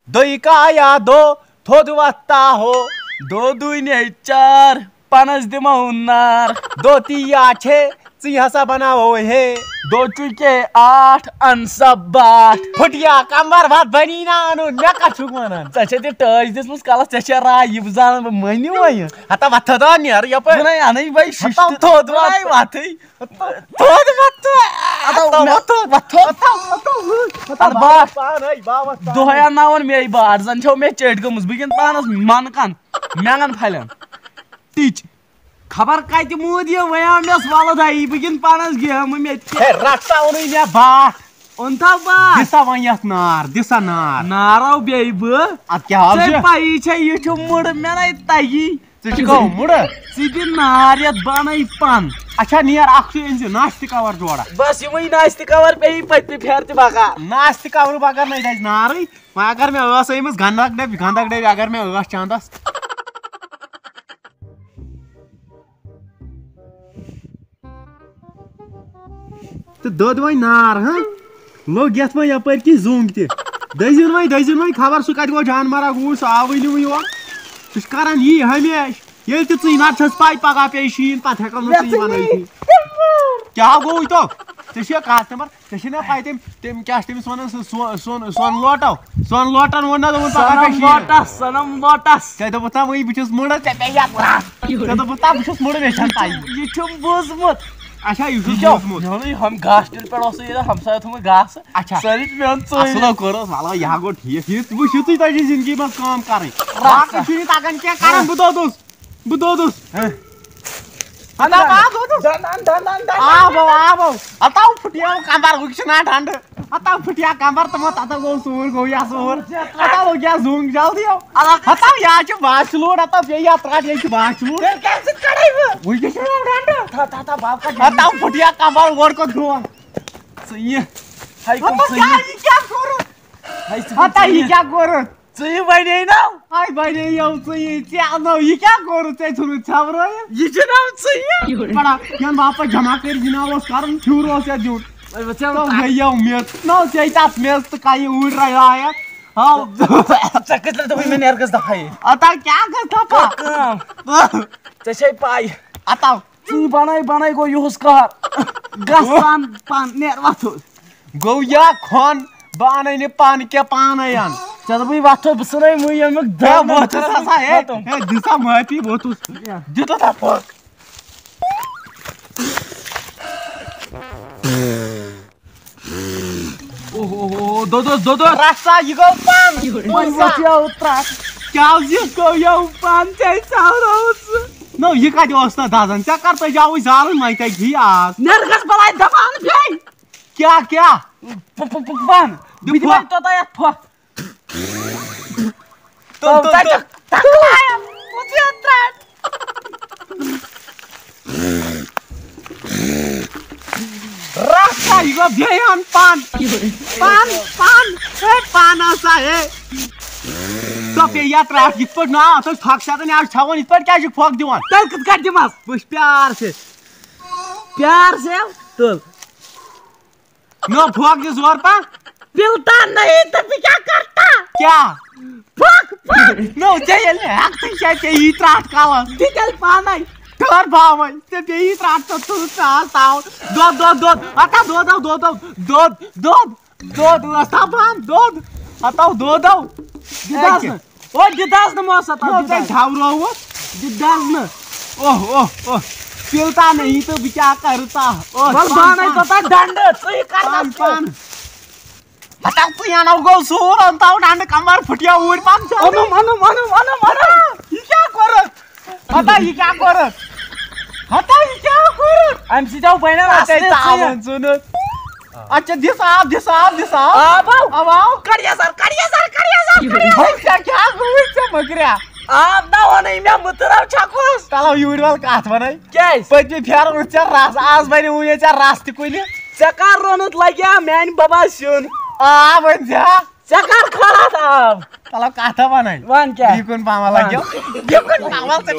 दोई काया दो थोद वाजता हो 2 2 4 5 दिमा उन्नार 2 3 6 ची हसा बनाओ हे 2 चुके 8 अंसा 8 फुटिया कमर भात बनी ना अनु मे का छुक मनन चे ते टच दिसमुस काला चे राय जान मनी वय आता वाथ द नेर यप नाही आनै बाई शिष्ट थोद वाय वाथै थोद वाथ आता वाथ आता बात पानै बाबा दोया नावन मे बार जन छौ मे चेट गमुस बिगिन पानस मन कान मेंगन फालन टीच खबर काय ती मोदी वया मेस वाला दाई बिगिन पानस गेम मे हे रट्टा ओनै ने बात ओंथा बा दिसा वयत नार दिसा नार नाराव बेब अत क्या हाल छे पाई छे यठो मुड मे नै ताई को मुड सीधी नार यत बानै पान अच्छा नियर अख इनसे नाश्ते कवर जोड़ा बस यमई नाश्ते कवर पे पत्ती फेरते बागा नाश्ते कवर बागा नै दाज नारै अगर मैं असैमस गंदक डे अगर मैं अस चांदस तो दोद वही नार हाँ लोग यथ में यपर की जूंग ते दजिन वही खबर सु कत गो जानमारा गूर सु आवली वही वा तुस करान यी हमेश ये तो तुई ना छस पाई पगा पे शीन पत हेकन न तुई वनई क्या गो तो तुझे कस्टमर तुझे ना पाई तेम क्या तेम सोन लोटन वना दो पगा पे शीन सनम लोटस ते तो बता वही बिचस मुड़ ते पे या ते तो बता बिचस मुड़ में छन पाई ये छुम बोजमत अच्छा ये हम घास टिल पे ओस ये हम साथ हम घास अच्छा सरी में तो असलो करो साला यहां गो ठीक ये वो शुतुई ताजी जिंदगी में काम करे रात शुनी ताकन क्या कारण बुदो दोस अना बा दो दन आबो अताउ फुटिया कांबार गुछना ठंड अताउ फुटिया कांबार तम ता गो सूर गो या सूर अताउ क्या जूंग जल्दी अताउ या छ बास लोड अताउ पे या त्राट ये छ बास लोड कैसे कड़ाई वो ये छ ठंड था बाप का अताउ फुटिया कांबार वोड को धो सही है हाय कम सही है क्या करो हाय अता ये क्या करो सही बने ना हाय बने यो सही क्या नो ये क्या करो ते छुरु छावरो ये जनाब सही है बड़ा यान बाप जमा कर जनाब उस कारण छुरो से जुट बच्चा तो भैया उम्मीद नो चाहिए मेल तो काई उड़ रहा है हां चक्कर तो मैं नेरगस दखाई आता क्या करता पा जैसे पाई आता ची बनाई गो यूज कर गसान पान नेरवाथो गो या खान बानै ने पान के पानयान चल भाई वाथो बसनै मुय मग द मोथ सा है दिसा महती बोतुस दितो था फक ओहो दो रास्ता ये गो पान बच्चा उतरा क्या ये को यो पान चाहिँ साउरोस नो ये का जो अस्ता दाजन क्या करते जाओ जाल माइते घी आज नरगस बलाई दबान फेई क्या पान बिदि तो ता फक तो आया मुझे त्राट रास्ता इगो भ्यान पान ए पान आसा है तो पे या त्राट इत पर ना तो फक सातन आज छावन इत पर क्या जो फक दिवान तल कत कर दिमास बस प्यार से तो नो फक दे जोर पा पिलता नहीं तो क्या करता क्या फक नो चाहिए हक तो चाहिए त्राट काला दिल पाना तर बावै ते बेई त्राट तो तू ताव दो आता दो अस्ता बाम दो अताव दो दिदास न मोसा तो ते झावरो वो दिदास न ओह पिलता नहीं तो क्या करता बल बानै तो ता डंड तू कर पान अताव तू याना गो सोर अंताव डंड कमर फुटिया उड़ पान मनो ये क्या करत अता ये क्या करत हता ये क्या करत एमसी जाऊ बहिना वाटे तावन सुन अच्छा दिस आप आओ करिया सर क्या गुई से मगरिया आप ना हो नहीं मैं मुतराव छाकोस ताला यूडवाल काथ बनाई केस पति फेर उचा रास आज बने उये चा रास्ते कोइले चकार रोनत लाग्या मैन बाबा सुन आ बंजा चकार खड़ा था ताला काथा बनाई वन क्या इकुन पामा लाग्यो इकुन पामा से